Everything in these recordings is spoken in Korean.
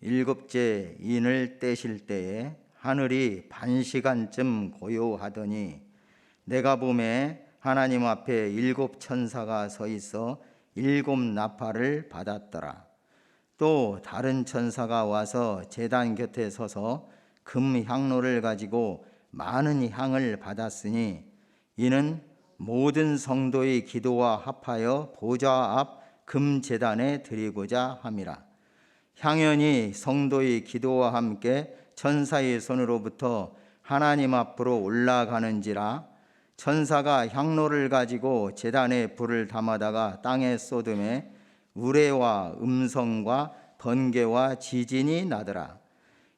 일곱째 인을 떼실 때에 하늘이 반시간쯤 고요하더니 내가 보매 하나님 앞에 일곱 천사가 서 있어 일곱 나팔을 받았더라. 또 다른 천사가 와서 제단 곁에 서서 금 향로를 가지고 많은 향을 받았으니 이는 모든 성도의 기도와 합하여 보좌 앞 금 제단에 드리고자 함이라. 향연이 성도의 기도와 함께 천사의 손으로부터 하나님 앞으로 올라가는지라. 천사가 향로를 가지고 제단에 불을 담아다가 땅에 쏟음에 우레와 음성과 번개와 지진이 나더라.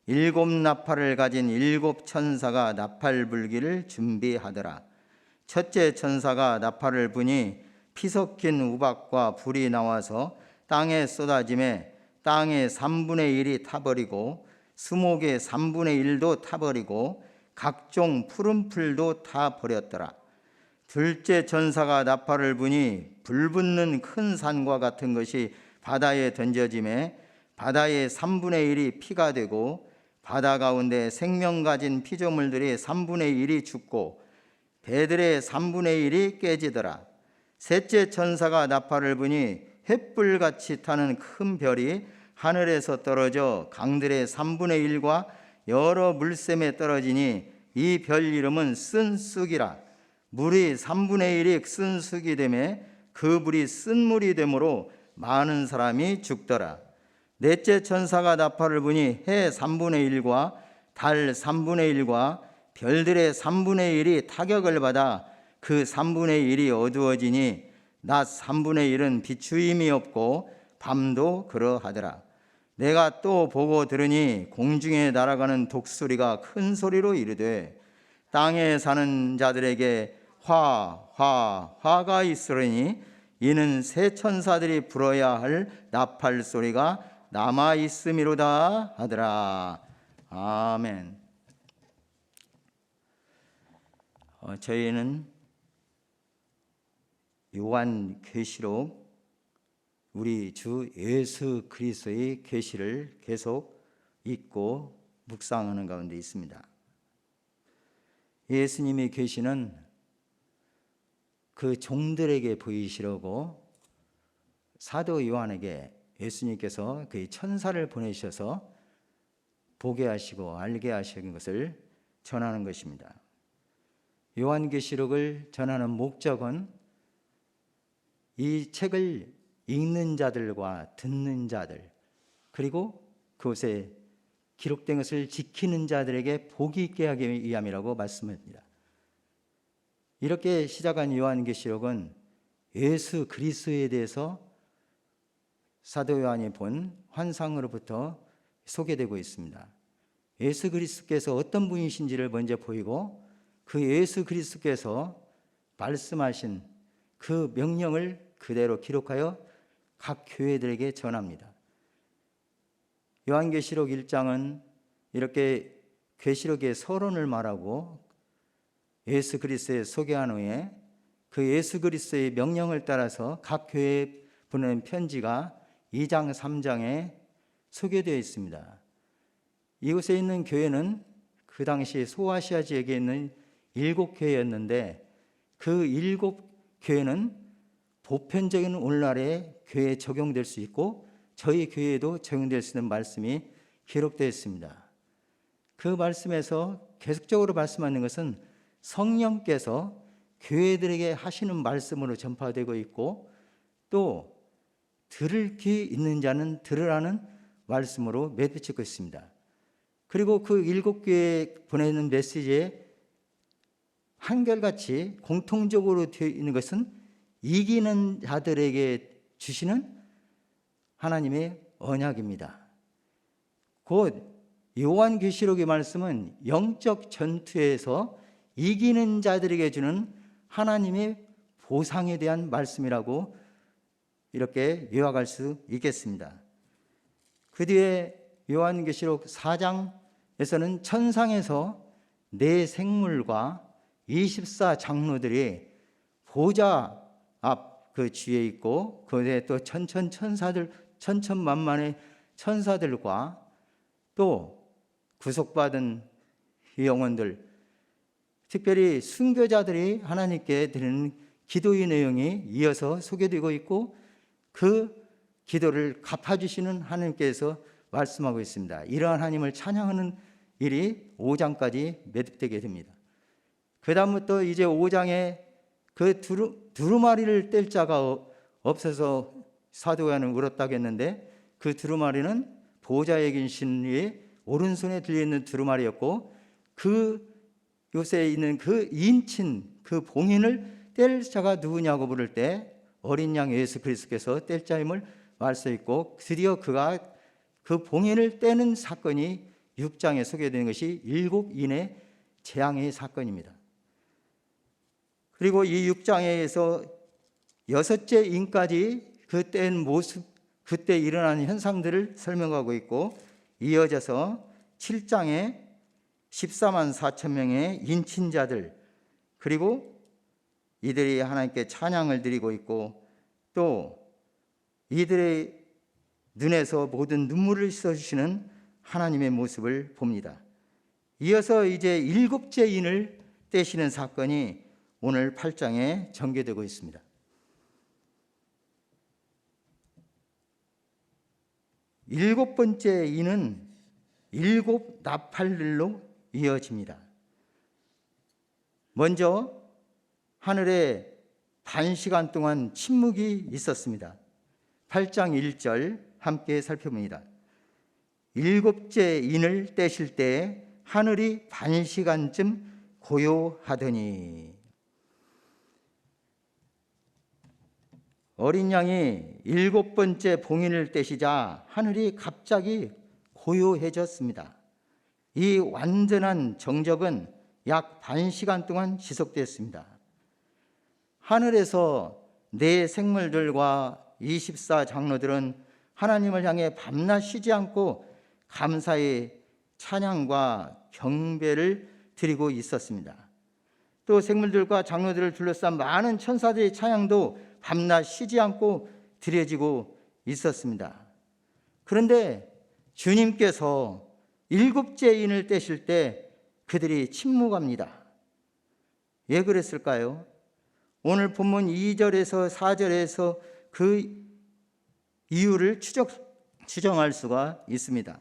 일곱 나팔을 가진 일곱 천사가 나팔 불기를 준비하더라. 첫째 천사가 나팔을 부니 피 섞인 우박과 불이 나와서 땅에 쏟아짐에 땅의 3분의 1이 타버리고 수목의 3분의 1도 타버리고 각종 푸른 풀도 타버렸더라. 둘째 천사가 나팔을 부니 불붙는 큰 산과 같은 것이 바다에 던져짐에 바다의 3분의 1이 피가 되고 바다 가운데 생명 가진 피조물들이 3분의 1이 죽고 배들의 3분의 1이 깨지더라. 셋째 천사가 나팔을 부니 횃불같이 타는 큰 별이 하늘에서 떨어져 강들의 3분의 1과 여러 물샘에 떨어지니 이 별 이름은 쓴쑥이라. 물이 3분의 1이 쓴쑥이 되매 그 물이 쓴물이 되므로 많은 사람이 죽더라. 넷째 천사가 나팔을 부니 해 3분의 1과 달 3분의 1과 별들의 3분의 1이 타격을 받아 그 3분의 1이 어두워지니 낮 3분의 1은 비추임이 없고 밤도 그러하더라. 내가 또 보고 들으니 공중에 날아가는 독수리가 큰 소리로 이르되 땅에 사는 자들에게 화가 있으리니 이는 새 천사들이 불어야 할 나팔 소리가 남아 있음이로다 하더라. 아멘. 저희는 요한계시록 우리 주 예수 그리스도의 계시를 계속 읽고 묵상하는 가운데 있습니다. 예수님의 계시는 그 종들에게 보이시려고 사도 요한에게 예수님께서 그의 천사를 보내셔서 보게 하시고 알게 하신 것을 전하는 것입니다. 요한계시록을 전하는 목적은 이 책을 읽는 자들과 듣는 자들 그리고 그곳에 기록된 것을 지키는 자들에게 복이 있게 하기 위함이라고 말씀합니다. 이렇게 시작한 요한계시록은 예수 그리스도에 대해서 사도 요한이 본 환상으로부터 소개되고 있습니다. 예수 그리스도께서 어떤 분이신지를 먼저 보이고 그 예수 그리스도께서 말씀하신 그 명령을 그대로 기록하여 각 교회들에게 전합니다. 요한계시록 1장은 이렇게 계시록의 서론을 말하고 예수 그리스도에 소개한 후에 그 예수 그리스도의 명령을 따라서 각 교회에 보내는 편지가 2장 3장에 소개되어 있습니다. 이곳에 있는 교회는 그 당시 소아시아 지역에 있는 7교회였는데 그 7교회는 보편적인 오늘날의 교회에 적용될 수 있고 저희 교회에도 적용될 수 있는 말씀이 기록되어 있습니다. 그 말씀에서 계속적으로 말씀하는 것은 성령께서 교회들에게 하시는 말씀으로 전파되고 있고 또 들을 귀 있는 자는 들으라는 말씀으로 맺어지고 있습니다. 그리고 그 7교회에 보내는 메시지에 한결같이 공통적으로 되어 있는 것은 이기는 자들에게 주시는 하나님의 언약입니다. 곧 요한계시록의 말씀은 영적 전투에서 이기는 자들에게 주는 하나님의 보상에 대한 말씀이라고 이렇게 요약할 수 있겠습니다. 그 뒤에 요한계시록 4장에서는 천상에서 네 생물과 24장로들이 보좌 앞 그 주위에 있고 그에 또 천천만만의 천사들과 또 구속받은 영혼들, 특별히 순교자들이 하나님께 드리는 기도의 내용이 이어서 소개되고 있고 그 기도를 갚아주시는 하나님께서 말씀하고 있습니다. 이러한 하나님을 찬양하는 일이 5장까지 매듭되게 됩니다. 그 다음부터 이제 5장에 그 두루마리를 뗄 자가 없어서 사도 요한은 울었다고 했는데 그 두루마리는 보호자의 계신 오른손에 들려있는 두루마리였고 그 요새 있는 그 인친, 그 봉인을 뗄 자가 누구냐고 물을 때 어린 양 예수 그리스도께서 뗄 자임을 말씀했고 드디어 그가 그 봉인을 떼는 사건이 6장에 소개되는 것이 7인의 재앙의 사건입니다. 그리고 이 6장에서 6째 인까지 그 뗀 모습, 그때 일어난 현상들을 설명하고 있고 이어져서 7장에 14만 4천 명의 인친자들, 그리고 이들이 하나님께 찬양을 드리고 있고 또 이들의 눈에서 모든 눈물을 씻어주시는 하나님의 모습을 봅니다. 이어서 이제 7째 인을 떼시는 사건이 오늘 8장에 전개되고 있습니다. 7번째 인은 7 나팔들로 이어집니다. 먼저 하늘에 반 시간 동안 침묵이 있었습니다. 8장 1절 함께 살펴봅니다. 7째 인을 떼실 때 하늘이 반 시간쯤 고요하더니, 어린 양이 7번째 봉인을 떼시자 하늘이 갑자기 고요해졌습니다. 이 완전한 정적은 약 반 시간 동안 지속됐습니다. 하늘에서 네 생물들과 24 장로들은 하나님을 향해 밤낮 쉬지 않고 감사의 찬양과 경배를 드리고 있었습니다. 또 생물들과 장로들을 둘러싼 많은 천사들의 찬양도 밤낮 쉬지 않고 드려지고 있었습니다. 그런데 주님께서 7째 인을 떼실 때 그들이 침묵합니다. 왜 그랬을까요? 오늘 본문 2절에서 4절에서 그 이유를 추정할 수가 있습니다.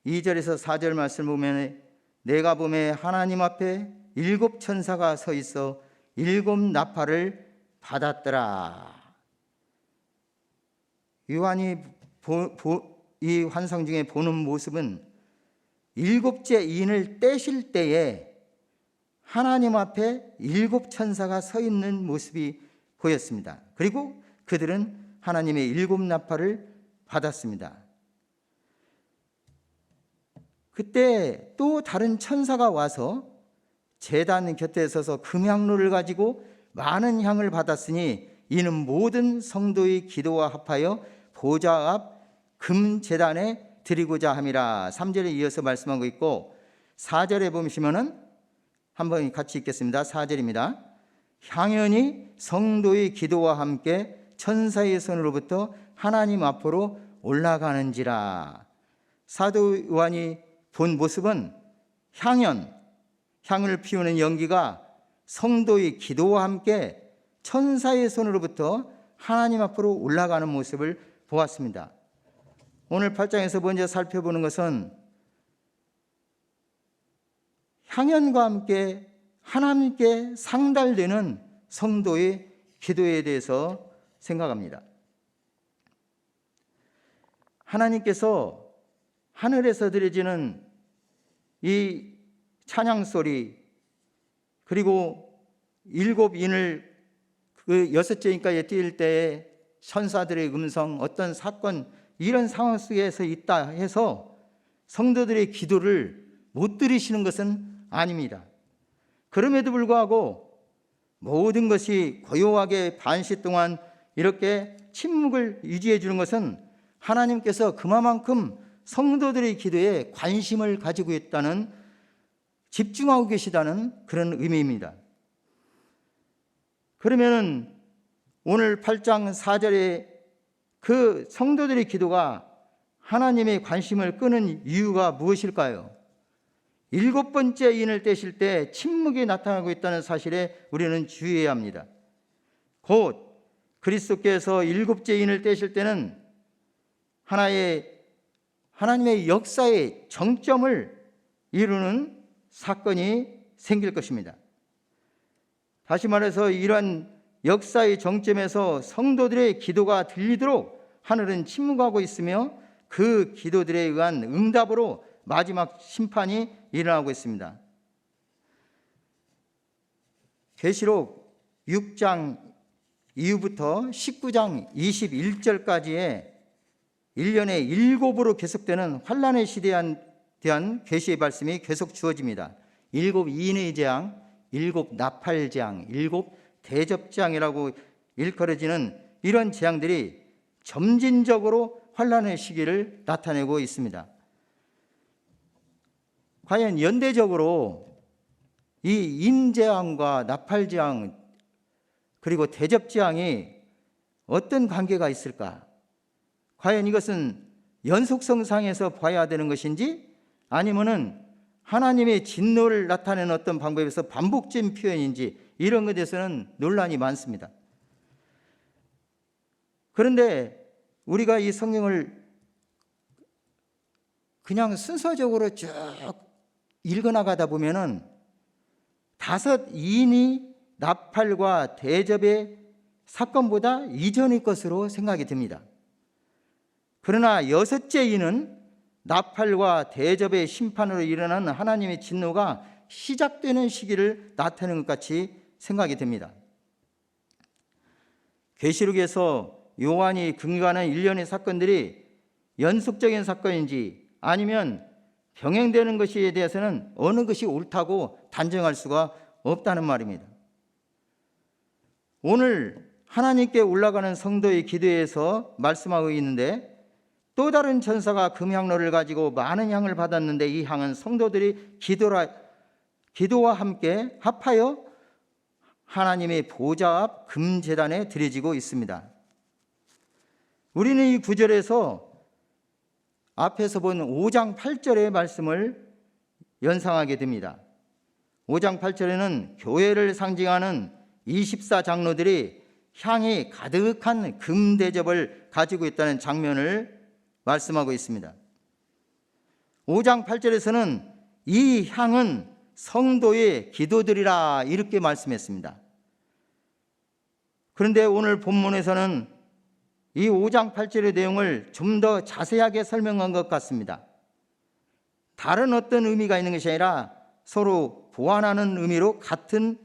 2절에서 4절 말씀을 보면 내가 보매 하나님 앞에 7 천사가 서 있어 7 나팔을 받았더라. 요한이 이 환상 중에 보는 모습은 7째 인을 떼실 때에 하나님 앞에 7 천사가 서 있는 모습이 보였습니다. 그리고 그들은 하나님의 7 나팔을 받았습니다. 그때 또 다른 천사가 와서 제단 곁에 서서 금향로를 가지고 많은 향을 받았으니 이는 모든 성도의 기도와 합하여 보좌 앞 금제단에 드리고자 함이라. 3절에 이어서 말씀하고 있고 4절에 보시면은 한번 같이 읽겠습니다. 4절입니다. 향연이 성도의 기도와 함께 천사의 손으로부터 하나님 앞으로 올라가는지라. 사도 요한이 본 모습은 향을 피우는 연기가 성도의 기도와 함께 천사의 손으로부터 하나님 앞으로 올라가는 모습을 보았습니다. 오늘 8장에서 먼저 살펴보는 것은 향연과 함께 하나님께 상달되는 성도의 기도에 대해서 생각합니다. 하나님께서 하늘에서 드려지는 이 찬양 소리, 그리고 7인을 그 6째 인까지 뛸 때에 천사들의 음성, 어떤 사건, 이런 상황 속에서 있다 해서 성도들의 기도를 못 들으시는 것은 아닙니다. 그럼에도 불구하고 모든 것이 고요하게 반시 동안 이렇게 침묵을 유지해 주는 것은 하나님께서 그만큼 성도들의 기도에 관심을 가지고 있다는, 집중하고 계시다는 그런 의미입니다. 그러면 오늘 8장 4절에 그 성도들의 기도가 하나님의 관심을 끄는 이유가 무엇일까요? 7번째 인을 떼실 때 침묵이 나타나고 있다는 사실에 우리는 주의해야 합니다. 곧 그리스도께서 7째 인을 떼실 때는 하나님의 역사의 정점을 이루는 사건이 생길 것입니다. 다시 말해서 이러한 역사의 정점에서 성도들의 기도가 들리도록 하늘은 침묵하고 있으며 그 기도들에 의한 응답으로 마지막 심판이 일어나고 있습니다. 계시록 6장 이후부터 19장 21절까지의 1년에 7으로 계속되는 환란의 시대에 대한 계시의 말씀이 계속 주어집니다. 7 인의 재앙, 7 나팔 재앙, 7 대접재앙이라고 일컬어지는 이런 재앙들이 점진적으로 환란의 시기를 나타내고 있습니다. 과연 연대적으로 이 인재앙과 나팔재앙 그리고 대접재앙이 어떤 관계가 있을까? 과연 이것은 연속성상에서 봐야 되는 것인지 아니면은 하나님의 진노를 나타내는 어떤 방법에서 반복적인 표현인지 이런 것에 대해서는 논란이 많습니다. 그런데 우리가 이 성경을 그냥 순서적으로 쭉 읽어나가다 보면은 5 인이 나팔과 대접의 사건보다 이전의 것으로 생각이 듭니다. 그러나 6째 인은 나팔과 대접의 심판으로 일어나는 하나님의 진노가 시작되는 시기를 나타내는 것 같이 생각이 됩니다. 계시록에서 요한이 긍휼하는 일련의 사건들이 연속적인 사건인지 아니면 병행되는 것에 대해서는 어느 것이 옳다고 단정할 수가 없다는 말입니다. 오늘 하나님께 올라가는 성도의 기도에서 말씀하고 있는데 또 다른 천사가 금향로를 가지고 많은 향을 받았는데 이 향은 성도들이 기도와 함께 합하여 하나님의 보좌 앞 금제단에 드려지고 있습니다. 우리는 이 구절에서 앞에서 본 5장 8절의 말씀을 연상하게 됩니다. 5장 8절에는 교회를 상징하는 24장로들이 향이 가득한 금대접을 가지고 있다는 장면을 말씀하고 있습니다. 5장 8절에서는 이 향은 성도의 기도들이라 이렇게 말씀했습니다. 그런데 오늘 본문에서는 이 5장 8절의 내용을 좀 더 자세하게 설명한 것 같습니다. 다른 어떤 의미가 있는 것이 아니라 서로 보완하는 의미로 같은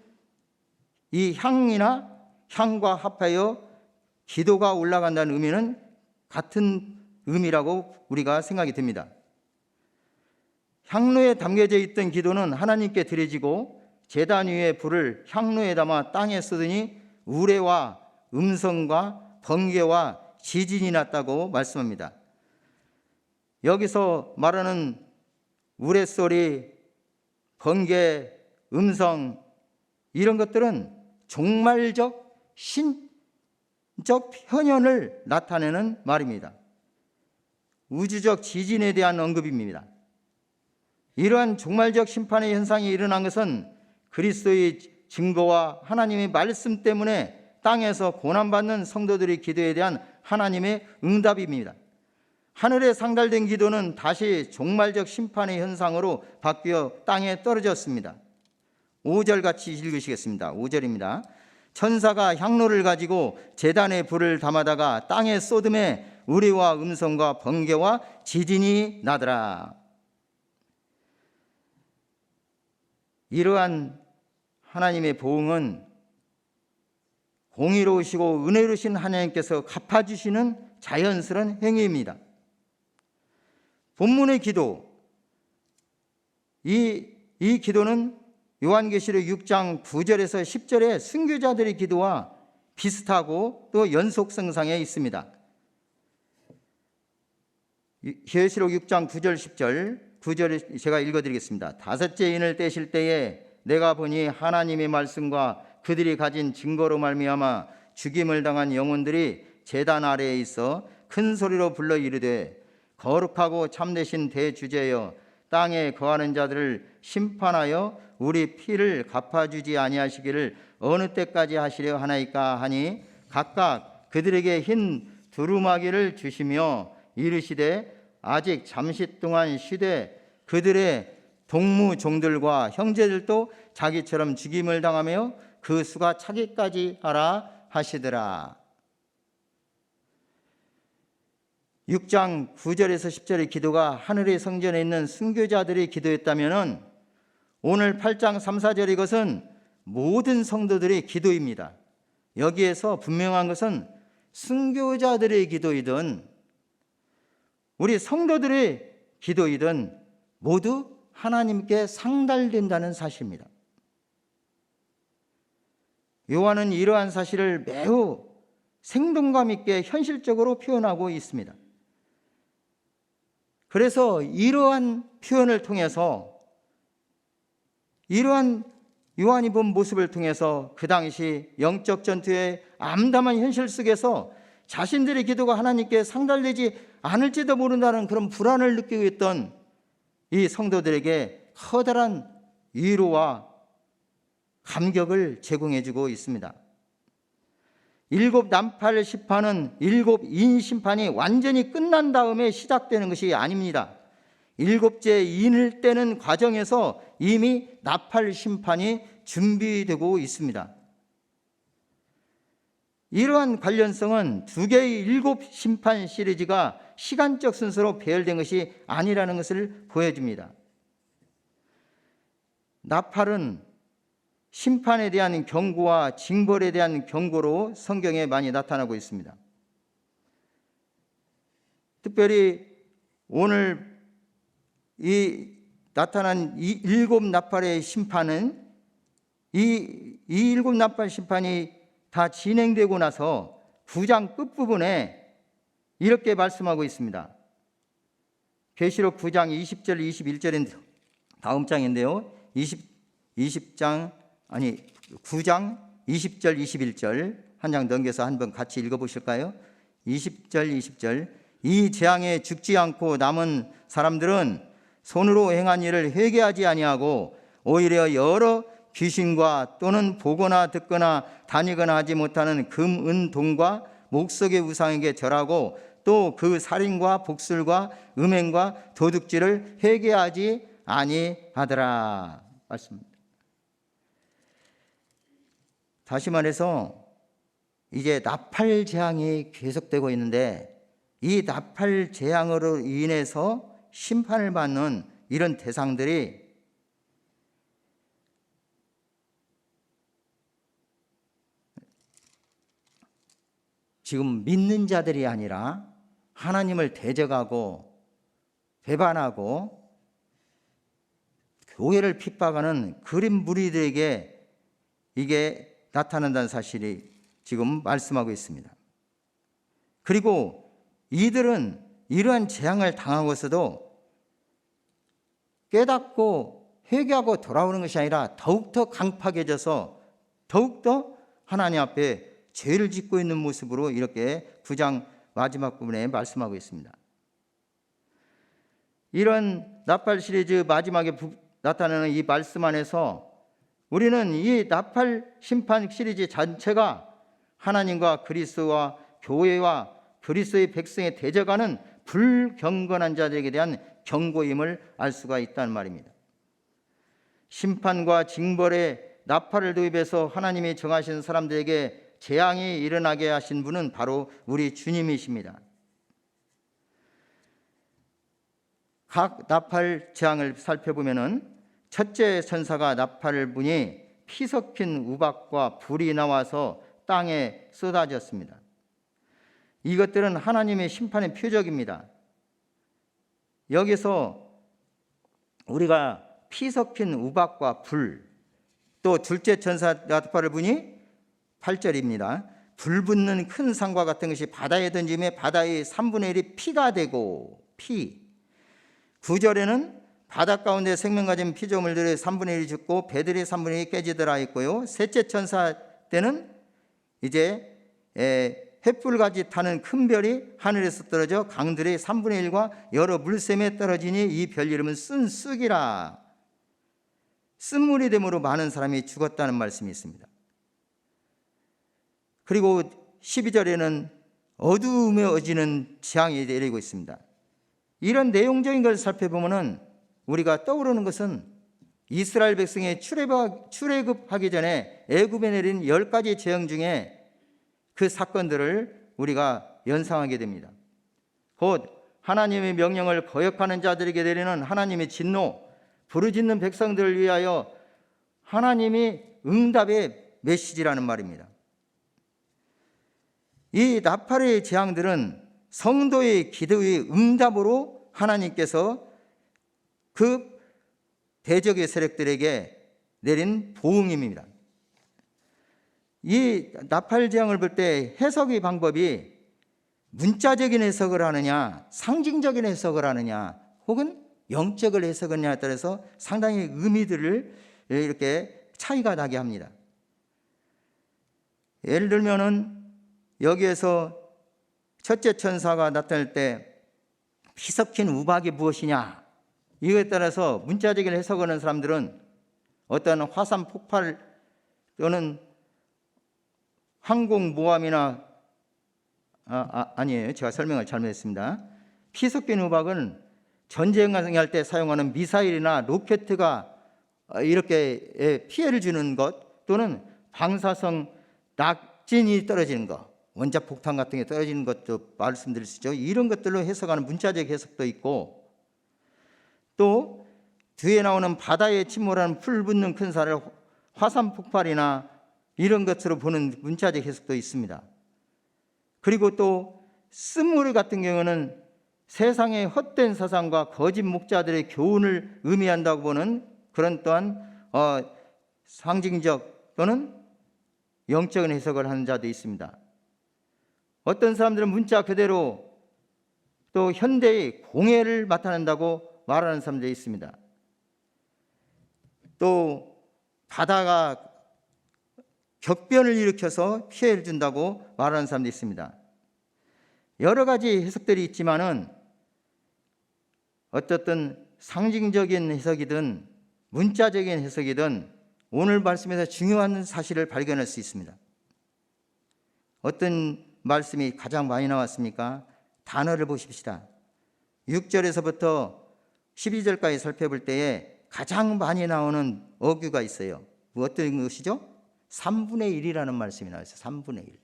이 향과 합하여 기도가 올라간다는 의미는 같은 의미라고 우리가 생각이 됩니다. 향로에 담겨져 있던 기도는 하나님께 드려지고 제단 위에 불을 향로에 담아 땅에 쏟으니 우레와 음성과 번개와 지진이 났다고 말씀합니다. 여기서 말하는 우레소리, 번개, 음성 이런 것들은 종말적 신적 현현을 나타내는 말입니다. 우주적 지진에 대한 언급입니다. 이러한 종말적 심판의 현상이 일어난 것은 그리스도의 증거와 하나님의 말씀 때문에 땅에서 고난받는 성도들의 기도에 대한 하나님의 응답입니다. 하늘에 상달된 기도는 다시 종말적 심판의 현상으로 바뀌어 땅에 떨어졌습니다. 5절 같이 읽으시겠습니다. 5절입니다. 천사가 향로를 가지고 제단에 불을 담아다가 땅에 쏟음에 우레와 음성과 번개와 지진이 나더라. 이러한 하나님의 보응은 공의로우시고 은혜로우신 하나님께서 갚아주시는 자연스러운 행위입니다. 본문의 기도, 이 기도는 요한계시록 6장 9절에서 10절의 순교자들의 기도와 비슷하고 또 연속성상에 있습니다. 계시록 6장 9절 10절 9절을 제가 읽어드리겠습니다. 5째 인을 떼실 때에 내가 보니 하나님의 말씀과 그들이 가진 증거로 말미암아 죽임을 당한 영혼들이 제단 아래에 있어 큰 소리로 불러 이르되 거룩하고 참되신 대주제여 땅에 거하는 자들을 심판하여 우리 피를 갚아주지 아니하시기를 어느 때까지 하시려 하나이까 하니 각각 그들에게 흰 두루마기를 주시며 이르시되 아직 잠시 동안 쉬되 그들의 동무종들과 형제들도 자기처럼 죽임을 당하며 그 수가 차기까지 하라 하시더라. 6장 9절에서 10절의 기도가 하늘의 성전에 있는 순교자들이 기도했다면 오늘 8장 3, 4절 이것은 모든 성도들의 기도입니다. 여기에서 분명한 것은 순교자들의 기도이든 우리 성도들의 기도이든 모두 하나님께 상달된다는 사실입니다. 요한은 이러한 사실을 매우 생동감 있게 현실적으로 표현하고 있습니다. 그래서 이러한 표현을 통해서 이러한 요한이 본 모습을 통해서 그 당시 영적 전투의 암담한 현실 속에서 자신들의 기도가 하나님께 상달되지 않을지도 모른다는 그런 불안을 느끼고 있던 이 성도들에게 커다란 위로와 감격을 제공해주고 있습니다. 7 나팔 심판은 7인 심판이 완전히 끝난 다음에 시작되는 것이 아닙니다. 7째 인을 떼는 과정에서 이미 나팔 심판이 준비되고 있습니다. 이러한 관련성은 두 개의 7 심판 시리즈가 시간적 순서로 배열된 것이 아니라는 것을 보여줍니다. 나팔은 심판에 대한 경고와 징벌에 대한 경고로 성경에 많이 나타나고 있습니다. 특별히 오늘 이 나타난 이 7 나팔의 심판은 이 7 나팔 심판이 다 진행되고 나서 9장 끝부분에 이렇게 말씀하고 있습니다. 계시록 9장 20절 21절인데 다음 장인데요. 9장 20절 21절 한 장 넘겨서 한번 같이 읽어보실까요? 20절 20절 이 재앙에 죽지 않고 남은 사람들은 손으로 행한 일을 회개하지 아니하고 오히려 여러 귀신과 또는 보거나 듣거나 다니거나 하지 못하는 금, 은, 동과 목석의 우상에게 절하고 또 그 살인과 복술과 음행과 도둑질을 회개하지 아니하더라 말씀입니다. 다시 말해서 이제 나팔 재앙이 계속되고 있는데 이 나팔 재앙으로 인해서 심판을 받는 이런 대상들이 지금 믿는 자들이 아니라 하나님을 대적하고 배반하고 교회를 핍박하는 그린 무리들에게 이게 나타난다는 사실이 지금 말씀하고 있습니다. 그리고 이들은 이러한 재앙을 당하고서도 깨닫고 회개하고 돌아오는 것이 아니라 더욱더 강팍해져서 더욱더 하나님 앞에 죄를 짓고 있는 모습으로 이렇게 9장 마지막 부분에 말씀하고 있습니다. 이런 나팔 시리즈 마지막에 나타나는 이 말씀 안에서 우리는 이 나팔 심판 시리즈 전체가 하나님과 그리스도와 교회와 그리스도의 백성에 대적하는 불경건한 자들에게 대한 경고임을 알 수가 있다는 말입니다. 심판과 징벌의 나팔을 도입해서 하나님이 정하신 사람들에게 재앙이 일어나게 하신 분은 바로 우리 주님이십니다. 각 나팔 재앙을 살펴보면은 첫째 천사가 나팔을 부니 피 섞인 우박과 불이 나와서 땅에 쏟아졌습니다. 이것들은 하나님의 심판의 표적입니다. 여기서 우리가 피 섞인 우박과 불, 또 둘째 천사 나팔을 부니 8절입니다. 불 붙는 큰 산과 같은 것이 바다에 던짐에 바다의 3분의 1이 피가 되고 피. 9절에는 바다 가운데 생명 가진 피조물들의 3분의 1이 죽고 배들의 3분의 1이 깨지더라 했고요. 셋째 천사 때는 이제 횃불같이 타는 큰 별이 하늘에서 떨어져 강들의 3분의 1과 여러 물샘에 떨어지니 이 별 이름은 쓴쑥이라. 쓴물이 됨으로 많은 사람이 죽었다는 말씀이 있습니다. 그리고 12절에는 어두움에 어지는 재앙이 내리고 있습니다. 이런 내용적인 걸 살펴보면 우리가 떠오르는 것은 이스라엘 백성이 출애굽하기 전에 애굽에 내린 10가지 재앙 중에 그 사건들을 우리가 연상하게 됩니다. 곧 하나님의 명령을 거역하는 자들에게 내리는 하나님의 진노, 부르짖는 백성들을 위하여 하나님이 응답의 메시지라는 말입니다. 이 나팔의 재앙들은 성도의 기도의 응답으로 하나님께서 그 대적의 세력들에게 내린 보응임입니다. 이 나팔 재앙을 볼 때 해석의 방법이 문자적인 해석을 하느냐, 상징적인 해석을 하느냐, 혹은 영적을 해석하느냐에 따라서 상당히 의미들을 이렇게 차이가 나게 합니다. 예를 들면은 여기에서 첫째 천사가 나타날 때 피섞인 우박이 무엇이냐, 이거에 따라서 문자적인 해석을 하는 사람들은 어떤 화산 폭발 또는 항공모함이나 아니에요. 제가 설명을 잘못했습니다. 피섞인 우박은 전쟁할 때 사용하는 미사일이나 로켓가 이렇게 피해를 주는 것, 또는 방사성 낙진이 떨어지는 것, 원자폭탄 같은 게 떨어지는 것도 말씀드릴 수 있죠. 이런 것들로 해석하는 문자적 해석도 있고, 또 뒤에 나오는 바다에 침몰하는 풀 붙는 큰 살을 화산 폭발이나 이런 것으로 보는 문자적 해석도 있습니다. 그리고 또 쓴물 같은 경우는 세상의 헛된 사상과 거짓 목자들의 교훈을 의미한다고 보는 그런 또한 상징적 또는 영적인 해석을 하는 자도 있습니다. 어떤 사람들은 문자 그대로 또 현대의 공해를 나타낸다고 말하는 사람들이 있습니다. 또 바다가 격변을 일으켜서 피해를 준다고 말하는 사람도 있습니다. 여러 가지 해석들이 있지만은 어떻든 상징적인 해석이든 문자적인 해석이든 오늘 말씀에서 중요한 사실을 발견할 수 있습니다. 어떤 말씀이 가장 많이 나왔습니까? 단어를 보십시다. 6절에서부터 12절까지 살펴볼 때에 가장 많이 나오는 어규가 있어요. 어떤 것이죠? 3분의 1이라는 말씀이 나와있어요. 3분의 1.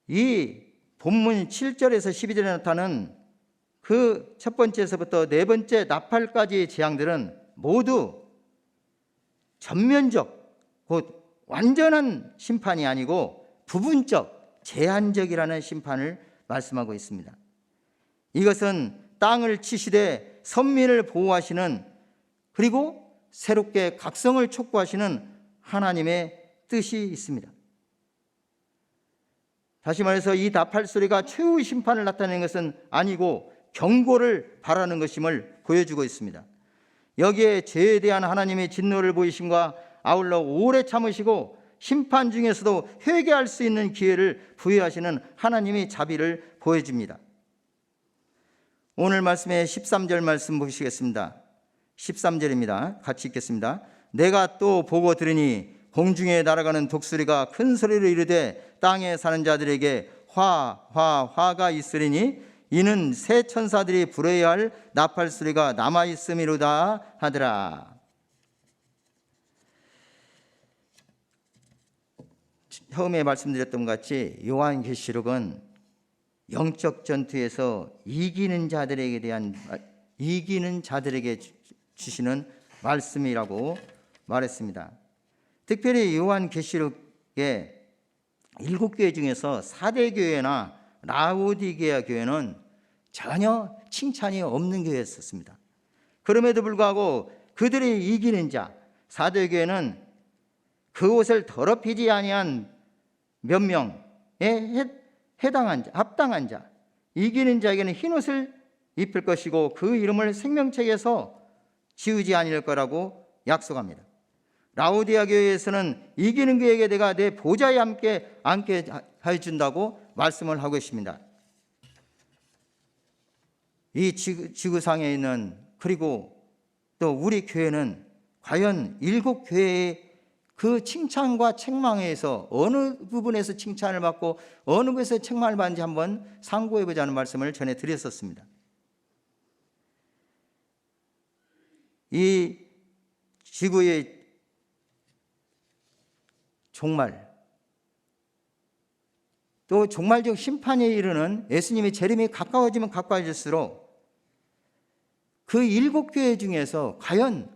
이 본문 7절에서 12절에 나타나는 그 첫 번째에서부터 네 번째 나팔까지의 재앙들은 모두 전면적, 곧 완전한 심판이 아니고 부분적, 제한적이라는 심판을 말씀하고 있습니다. 이것은 땅을 치시되 선민을 보호하시는, 그리고 새롭게 각성을 촉구하시는 하나님의 뜻이 있습니다. 다시 말해서 이 나팔 소리가 최후의 심판을 나타내는 것은 아니고 경고를 바라는 것임을 보여주고 있습니다. 여기에 죄에 대한 하나님의 진노를 보이심과 아울러 오래 참으시고 심판 중에서도 회개할 수 있는 기회를 부여하시는 하나님의 자비를 보여줍니다. 오늘 말씀의 13절 말씀 보시겠습니다. 13절입니다. 같이 읽겠습니다. 내가 또 보고 들으니 공중에 날아가는 독수리가 큰 소리로 이르되 땅에 사는 자들에게 화가 있으리니 이는 새 천사들이 불어야 할 나팔 소리가 남아있음이로다 하더라. 처음에 말씀드렸던 것 같이 요한계시록은 영적 전투에서 이기는 자들에게 주시는 말씀이라고 말했습니다. 특별히 요한계시록의 7교회 중에서 4대 교회나 라오디게아 교회는 전혀 칭찬이 없는 교회였었습니다. 그럼에도 불구하고 그들이 이기는 자, 4대 교회는 그 옷을 더럽히지 아니한 몇 명에 합당한 자, 이기는 자에게는 흰 옷을 입힐 것이고 그 이름을 생명책에서 지우지 아니할 거라고 약속합니다. 라오디아 교회에서는 이기는 그에게 내가 내 보좌에 함께 앉게 해준다고 말씀을 하고 있습니다. 이 지구상에 있는, 그리고 또 우리 교회는 과연 7교회의 그 칭찬과 책망에서 어느 부분에서 칭찬을 받고 어느 부분에서 책망을 받는지 한번 상고해 보자는 말씀을 전해드렸었습니다. 이 지구의 종말, 또 종말적 심판에 이르는 예수님의 재림이 가까워지면 가까워질수록 그 7교회 중에서 과연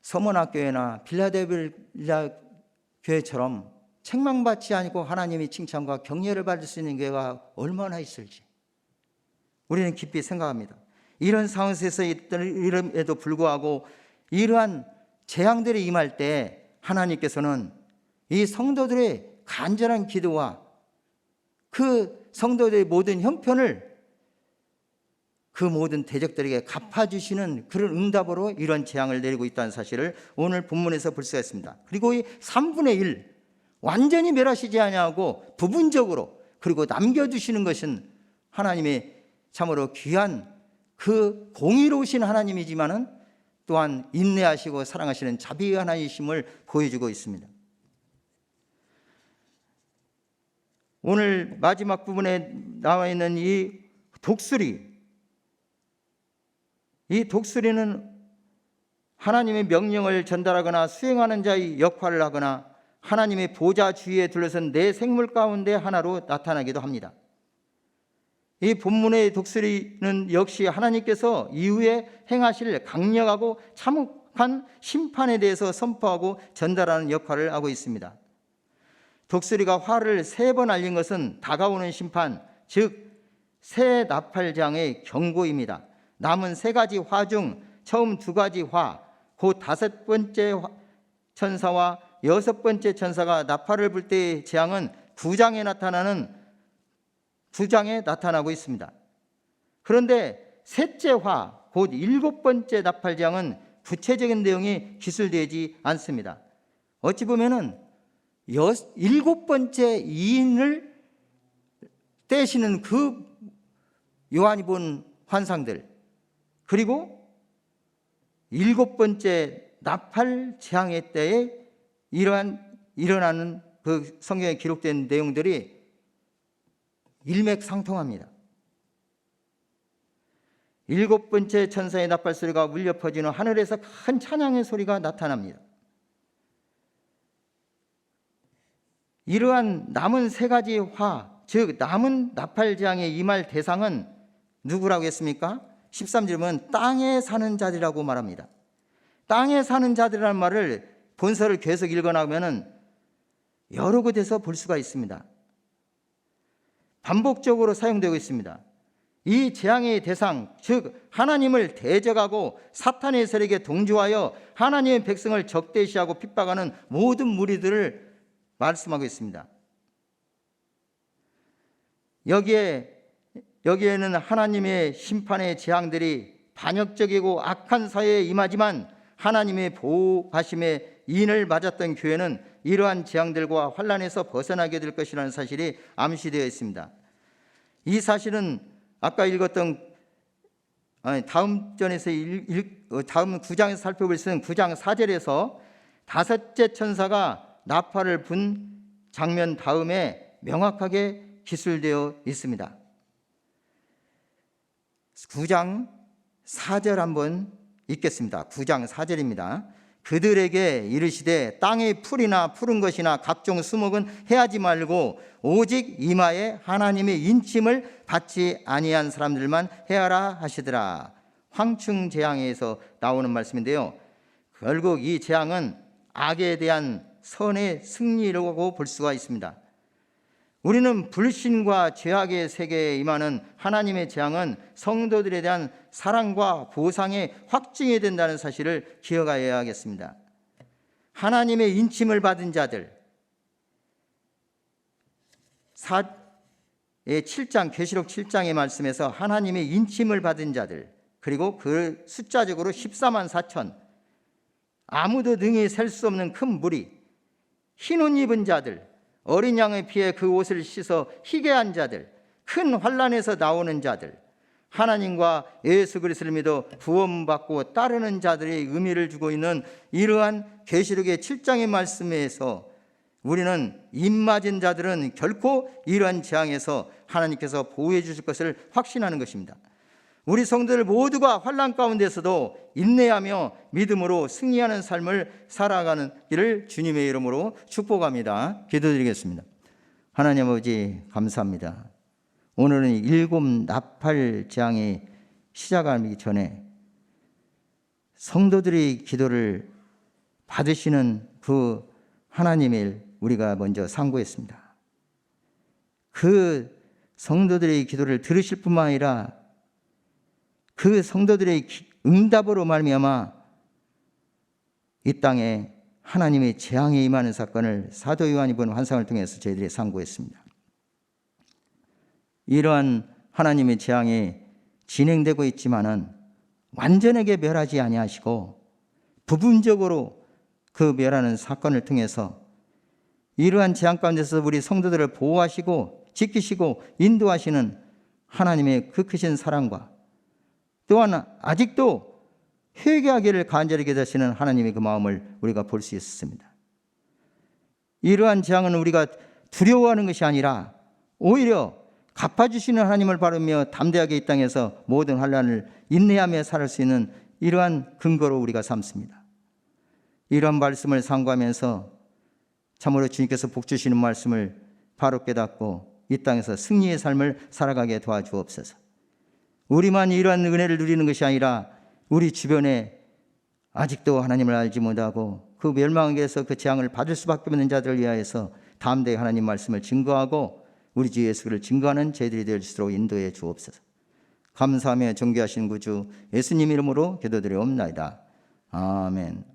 서머나 교회나 빌라델비아 교회처럼 책망받지 않고 하나님의 칭찬과 격려를 받을 수 있는 교회가 얼마나 있을지 우리는 깊이 생각합니다. 이런 상황에서 이름에도 불구하고 이러한 재앙들이 임할 때 하나님께서는 이 성도들의 간절한 기도와 그 성도들의 모든 형편을 그 모든 대적들에게 갚아주시는 그런 응답으로 이런 재앙을 내리고 있다는 사실을 오늘 본문에서 볼 수가 있습니다. 그리고 이 3분의 1 완전히 멸하시지 아니하고 부분적으로 그리고 남겨두시는 것은 하나님의 참으로 귀한 그 공의로우신 하나님이지만은 또한 인내하시고 사랑하시는 자비의 하나님이심을 보여주고 있습니다. 오늘 마지막 부분에 나와 있는 이 독수리, 이 독수리는 하나님의 명령을 전달하거나 수행하는 자의 역할을 하거나 하나님의 보좌 주위에 둘러선 네 생물 가운데 하나로 나타나기도 합니다. 이 본문의 독수리는 역시 하나님께서 이후에 행하실 강력하고 참혹한 심판에 대해서 선포하고 전달하는 역할을 하고 있습니다. 독수리가 화를 3번 알린 것은 다가오는 심판, 즉 새 나팔장의 경고입니다. 남은 3가지 화 중 처음 2가지 화, 곧 5번째 천사와 6번째 천사가 나팔을 불 때의 재앙은 9장에 나타나고 있습니다. 그런데 셋째 화, 곧 7번째 나팔장은 구체적인 내용이 기술되지 않습니다. 어찌 보면은 7번째 이인을 떼시는 그 요한이 본 환상들, 그리고 7번째 나팔 재앙의 때에 일어나는 그 성경에 기록된 내용들이 일맥상통합니다. 7번째 천사의 나팔 소리가 울려 퍼지는 하늘에서 큰 찬양의 소리가 나타납니다. 이러한 남은 3가지 화, 즉 남은 나팔 재앙에 임할 대상은 누구라고 했습니까? 13절에 보면 땅에 사는 자들이라고 말합니다. 땅에 사는 자들이라는 말을 본서를 계속 읽어나가면 여러 곳에서 볼 수가 있습니다. 반복적으로 사용되고 있습니다. 이 재앙의 대상, 즉 하나님을 대적하고 사탄의 세력에 동조하여 하나님의 백성을 적대시하고 핍박하는 모든 무리들을 말씀하고 있습니다. 여기에는 하나님의 심판의 재앙들이 반역적이고 악한 사회에 임하지만 하나님의 보호하심의 인을 맞았던 교회는 이러한 재앙들과 환난에서 벗어나게 될 것이라는 사실이 암시되어 있습니다. 이 사실은 아까 읽었던 다음 9장에서 살펴볼 수 있는 9장 4절에서 5째 천사가 나팔을 분 장면 다음에 명확하게 기술되어 있습니다. 9장 4절 한번 읽겠습니다. 9장 4절입니다. 그들에게 이르시되 땅의 풀이나 푸른 것이나 각종 수목은 해하지 말고 오직 이마에 하나님의 인침을 받지 아니한 사람들만 해하라 하시더라. 황충 재앙에서 나오는 말씀인데요, 결국 이 재앙은 악에 대한 선의 승리라고 볼 수가 있습니다. 우리는 불신과 죄악의 세계에 임하는 하나님의 재앙은 성도들에 대한 사랑과 보상의 확증이 된다는 사실을 기억하여야 하겠습니다. 하나님의 인침을 받은 자들, 7장 계시록 7장의 말씀에서 하나님의 인침을 받은 자들, 그리고 그 숫자적으로 14만 4천, 아무도 능히 셀 수 없는 큰 무리, 흰 옷 입은 자들, 어린 양의 피에 그 옷을 씻어 희게 한 자들, 큰 환난에서 나오는 자들, 하나님과 예수 그리스도를 믿어 구원받고 따르는 자들의 의미를 주고 있는 이러한 계시록의 7장의 말씀에서 우리는 입맞은 자들은 결코 이러한 재앙에서 하나님께서 보호해 주실 것을 확신하는 것입니다. 우리 성도들 모두가 환난 가운데서도 인내하며 믿음으로 승리하는 삶을 살아가는 길을 주님의 이름으로 축복합니다. 기도드리겠습니다. 하나님 아버지 감사합니다. 오늘은 7 나팔 재앙이 시작하기 전에 성도들의 기도를 받으시는 그 하나님의 일 우리가 먼저 상고했습니다. 그 성도들의 기도를 들으실 뿐만 아니라 그 성도들의 응답으로 말미암아 이 땅에 하나님의 재앙에 임하는 사건을 사도 요한이 본 환상을 통해서 저희들이 상고했습니다. 이러한 하나님의 재앙이 진행되고 있지만은 완전하게 멸하지 아니하시고 부분적으로 그 멸하는 사건을 통해서 이러한 재앙 가운데서 우리 성도들을 보호하시고 지키시고 인도하시는 하나님의 그 크신 사랑과 또한 아직도 회개하기를 간절히 기다리시는 하나님의 그 마음을 우리가 볼 수 있었습니다. 이러한 재앙은 우리가 두려워하는 것이 아니라 오히려 갚아주시는 하나님을 바라며 담대하게 이 땅에서 모든 환난을 인내하며 살 수 있는 이러한 근거로 우리가 삼습니다. 이러한 말씀을 상고하면서 참으로 주님께서 복 주시는 말씀을 바로 깨닫고 이 땅에서 승리의 삶을 살아가게 도와주옵소서. 우리만 이러한 은혜를 누리는 것이 아니라 우리 주변에 아직도 하나님을 알지 못하고 그 멸망에서 그 재앙을 받을 수밖에 없는 자들을 위하여서 담대히 하나님 말씀을 증거하고 우리 주 예수를 증거하는 저희들이 될 수 있도록 인도해 주옵소서. 감사하며 존귀하신 구주 예수님 이름으로 기도드리옵나이다. 아멘.